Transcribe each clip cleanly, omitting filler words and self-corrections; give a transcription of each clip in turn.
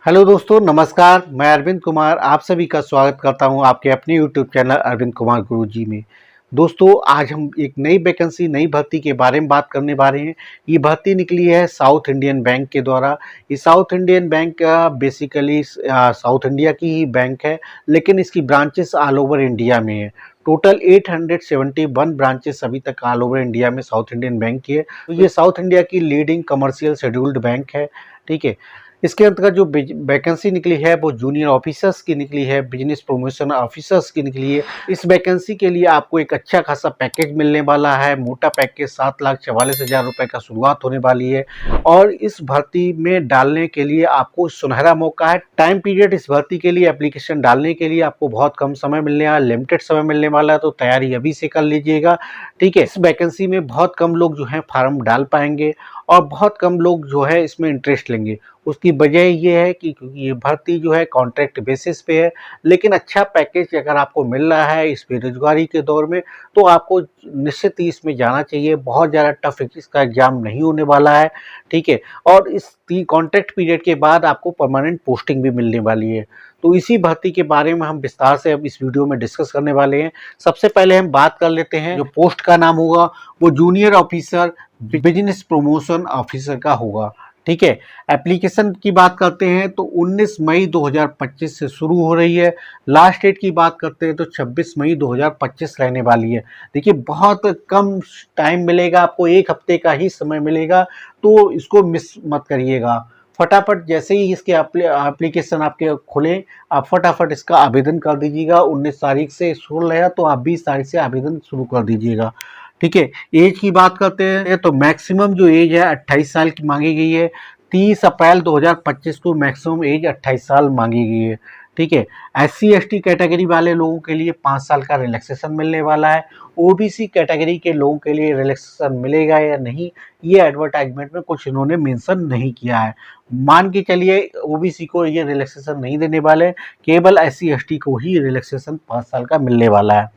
Hello दोस्तों, नमस्कार। मैं अरविंद कुमार आप सभी का स्वागत करता हूं आपके अपने यूट्यूब चैनल अरविंद कुमार गुरुजी में। दोस्तों, आज हम एक नई वैकेंसी, नई भर्ती के बारे में बात करने वाले हैं। ये भर्ती निकली है साउथ इंडियन बैंक के द्वारा। ये south Indian bank basically south India की ही बैंक है, लेकिन इसकी ब्रांचेस ऑल ओवर इंडिया में है। टोटल 871 ब्रांचेस अभी तक ऑल ओवर इंडिया में साउथ इंडियन बैंक की है। तो ये साउथ इंडिया की लीडिंग कमर्शियल शेड्यूल्ड बैंक है। ठीक है। इसके अंतर्गत जो वैकेंसी निकली है वो जूनियर ऑफिसर्स की निकली है, बिजनेस प्रमोशन ऑफिसर्स की निकली है। इस वैकेंसी के लिए आपको एक अच्छा खासा पैकेज मिलने वाला है। मोटा पैकेज 7,44,000 रुपये का शुरुआत होने वाली है। और इस भर्ती में डालने के लिए आपको सुनहरा मौका है। टाइम पीरियड इस भर्ती के लिए एप्लीकेशन डालने के लिए आपको बहुत कम समय मिलने वाला, लिमिटेड समय मिलने वाला है, तो तैयारी अभी से कर लीजिएगा। ठीक है। इस वैकेंसी में बहुत कम लोग जो है फार्म डाल पाएंगे और बहुत कम लोग जो है इसमें इंटरेस्ट लेंगे। उसकी वजह ये है कि क्योंकि ये भर्ती जो है कॉन्ट्रैक्ट बेसिस पे है, लेकिन अच्छा पैकेज अगर आपको मिल रहा है इस बेरोजगारी के दौर में, तो आपको निश्चित ही इसमें जाना चाहिए। बहुत ज़्यादा टफ इसका एग्जाम नहीं होने वाला है। ठीक है। और इस कॉन्ट्रैक्ट पीरियड के बाद आपको परमानेंट पोस्टिंग भी मिलने वाली है। तो इसी भर्ती के बारे में हम विस्तार से अब इस वीडियो में डिस्कस करने वाले हैं। सबसे पहले हम बात कर लेते हैं, जो पोस्ट का नाम होगा वो junior officer business promotion officer का होगा। ठीक है। एप्लीकेशन की बात करते हैं तो 19 मई 2025 से शुरू हो रही है। लास्ट डेट की बात करते हैं तो 26 मई 2025 रहने वाली है। देखिए, बहुत कम टाइम मिलेगा आपको, एक हफ्ते का ही समय मिलेगा, तो इसको मिस मत करिएगा। फटाफट जैसे ही इसके एप्लीकेशन आपके खुले, आप फटाफट इसका आवेदन कर दीजिएगा। 19 तारीख से शुरू रहेगा तो आप 20 तारीख से आवेदन शुरू कर दीजिएगा। ठीक है। एज की बात करते हैं तो मैक्सिमम जो एज है 28 साल की मांगी गई है। 30 अप्रैल 2025 को मैक्सिमम एज 28 साल मांगी गई है। ठीक है। SC/ST कैटेगरी वाले लोगों के लिए 5 साल का रिलैक्सेशन मिलने वाला है। OBC कैटेगरी के लोगों के लिए रिलैक्सेशन मिलेगा या नहीं, ये एडवर्टाइजमेंट में कुछ इन्होंने मेंशन नहीं किया है। मान के चलिए OBC को ये रिलैक्सेशन नहीं देने वाले, केवल SC/ST को ही रिलैक्सेशन 5 साल का मिलने वाला है।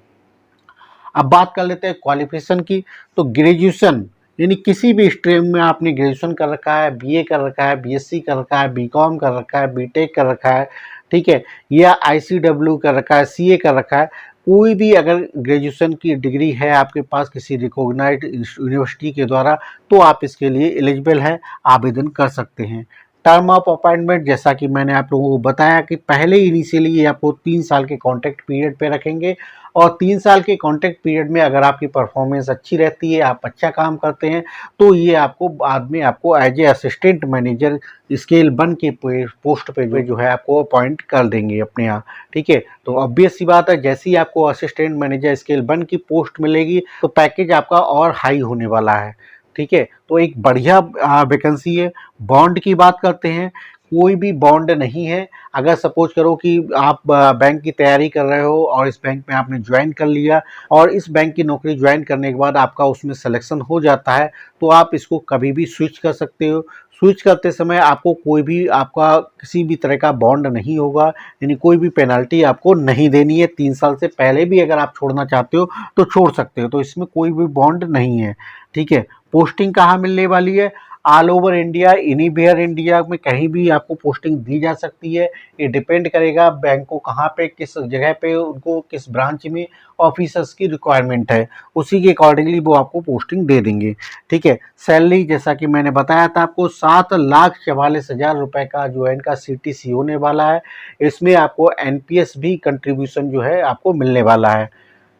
अब बात कर लेते हैं क्वालिफिकेशन की। तो ग्रेजुएशन यानी किसी भी स्ट्रीम में आपने ग्रेजुएशन कर रखा है, BA कर रखा है, BSc कर रखा है, BCom कर रखा है, BTech कर रखा है, ठीक है, या ICW कर रखा है, CA कर रखा है, कोई भी अगर ग्रेजुएशन की डिग्री है आपके पास किसी रिकॉग्नाइज्ड यूनिवर्सिटी के द्वारा, तो आप इसके लिए एलिजिबल हैं, आवेदन कर सकते हैं। टर्म ऑफ अपॉइंटमेंट, जैसा कि मैंने आप लोगों को बताया कि पहले इनिशियली ये आपको 3 साल के कॉन्ट्रैक्ट पीरियड पे रखेंगे, और 3 साल के कॉन्ट्रैक्ट पीरियड में अगर आपकी परफॉर्मेंस अच्छी रहती है, आप अच्छा काम करते हैं, तो ये आपको बाद में आपको as a assistant manager scale 1 के पोस्ट पे जो है आपको अपॉइंट कर देंगे अपने यहाँ। ठीक है। तो ऑब्वियस सी बात है, जैसे ही आपको असिस्टेंट मैनेजर स्केल 1 की पोस्ट मिलेगी तो पैकेज आपका और हाई होने वाला है। ठीक है। तो एक बढ़िया वैकेंसी है। बॉन्ड की बात करते हैं, कोई भी बॉन्ड नहीं है। अगर सपोज करो कि आप बैंक की तैयारी कर रहे हो और इस बैंक में आपने ज्वाइन कर लिया, और इस बैंक की नौकरी ज्वाइन करने के बाद आपका उसमें सिलेक्शन हो जाता है, तो आप इसको कभी भी स्विच कर सकते हो। स्विच करते समय आपको कोई भी आपका किसी भी तरह का बॉन्ड नहीं होगा, यानी कोई भी पेनल्टी आपको नहीं देनी है। 3 साल से पहले भी अगर आप छोड़ना चाहते हो तो छोड़ सकते हो, तो इसमें कोई भी बॉन्ड नहीं है। ठीक है। पोस्टिंग कहाँ मिलने वाली है? All over India, anywhere India में कहीं भी आपको पोस्टिंग दी जा सकती है। ये डिपेंड करेगा बैंक को कहाँ पे, किस जगह पे उनको, किस ब्रांच में ऑफिसर्स की रिक्वायरमेंट है, उसी के अकॉर्डिंगली वो आपको पोस्टिंग दे देंगे। ठीक है। सैलरी जैसा कि मैंने बताया था आपको, 7,44,000 रुपये का जो है इनका CTC होने वाला है। इसमें आपको NPS भी कंट्रीब्यूशन जो है आपको मिलने वाला है।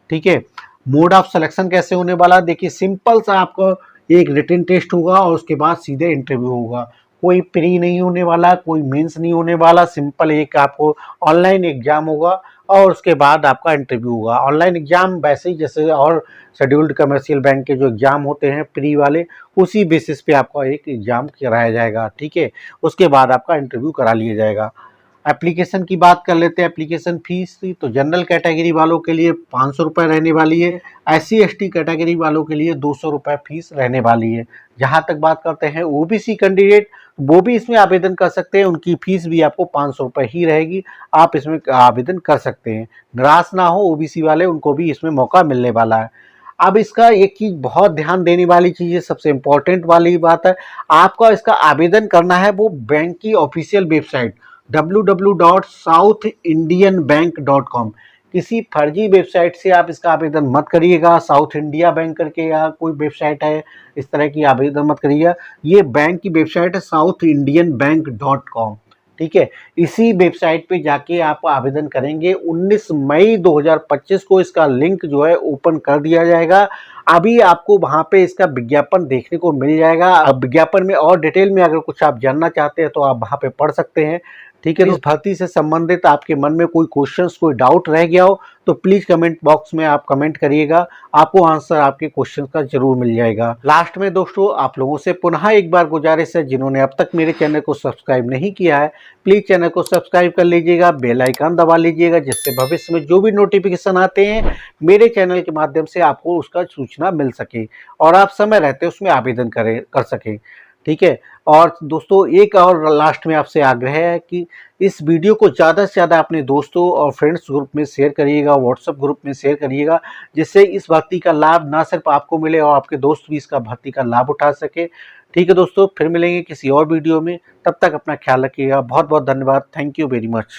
ठीक है। मोड ऑफ सिलेक्शन कैसे होने वाला? देखिए, सिंपल सा आपको एक रिटन टेस्ट होगा और उसके बाद सीधे इंटरव्यू होगा। कोई प्री नहीं होने वाला, कोई मेंस नहीं होने वाला। सिंपल एक आपको ऑनलाइन एग्जाम होगा और उसके बाद आपका इंटरव्यू होगा। ऑनलाइन एग्जाम वैसे ही जैसे और शेड्यूल्ड कमर्शियल बैंक के जो एग्जाम होते हैं प्री वाले, उसी बेसिस पे आपका एक एग्जाम कराया जाएगा। ठीक है। उसके बाद आपका इंटरव्यू करा लिया जाएगा। एप्लीकेशन की बात कर लेते हैं। एप्लीकेशन फीस तो जनरल कैटेगरी वालों के लिए 500 रुपये रहने वाली है। SC/ST कैटेगरी वालों के लिए 200 रुपये फीस रहने वाली है। जहां तक बात करते हैं OBC कैंडिडेट, वो भी इसमें आवेदन कर सकते हैं। उनकी फीस भी आपको 500 रुपये ही रहेगी, आप इसमें आवेदन कर सकते हैं। निराश ना हो OBC वाले, उनको भी इसमें मौका मिलने वाला है। अब इसका एक चीज़ बहुत ध्यान देने वाली चीज़ है, सबसे इम्पोर्टेंट वाली बात है, आपका इसका आवेदन करना है वो बैंक की ऑफिशियल वेबसाइट। www.southindianbank.com। किसी फर्जी वेबसाइट से आप इसका आवेदन मत करिएगा। साउथ इंडिया बैंक करके या कोई वेबसाइट है, इस तरह की आवेदन मत करिएगा। ये बैंक की वेबसाइट है southindianbank.com। ठीक है, इसी वेबसाइट पे जाके आप आवेदन करेंगे। 19 मई 2025 को इसका लिंक जो है ओपन कर दिया जाएगा। अभी आपको वहां पे इसका विज्ञापन देखने को मिल जाएगा। अब विज्ञापन में और डिटेल में अगर कुछ आप जानना चाहते हैं तो आप वहां पे पढ़ सकते हैं। ठीक है, इस भर्ती से संबंधित आपके मन में कोई क्वेश्चंस, कोई डाउट रह गया हो तो प्लीज कमेंट बॉक्स में आप कमेंट करिएगा, आपको आंसर आपके क्वेश्चन का जरूर मिल जाएगा। लास्ट में दोस्तों आप लोगों से पुनः एक बार गुजारिश है, जिन्होंने अब तक मेरे चैनल को सब्सक्राइब नहीं किया है प्लीज चैनल को सब्सक्राइब कर लीजिएगा, बेल आइकन दबा लीजिएगा, जिससे भविष्य में जो भी नोटिफिकेशन आते हैं मेरे चैनल के माध्यम से आपको उसका सूचना मिल सके और आप समय रहते उसमें आवेदन कर सकें। ठीक है, और दोस्तों एक और लास्ट में आपसे आग्रह है कि इस वीडियो को ज़्यादा से ज़्यादा अपने दोस्तों और फ्रेंड्स ग्रुप में शेयर करिएगा, व्हाट्सएप ग्रुप में शेयर करिएगा, जिससे इस भर्ती का लाभ ना सिर्फ आपको मिले और आपके दोस्त भी इसका भर्ती का लाभ उठा सके। ठीक है दोस्तों, फिर मिलेंगे किसी और वीडियो में, तब तक अपना ख्याल रखिएगा। बहुत बहुत धन्यवाद। Thank you very much.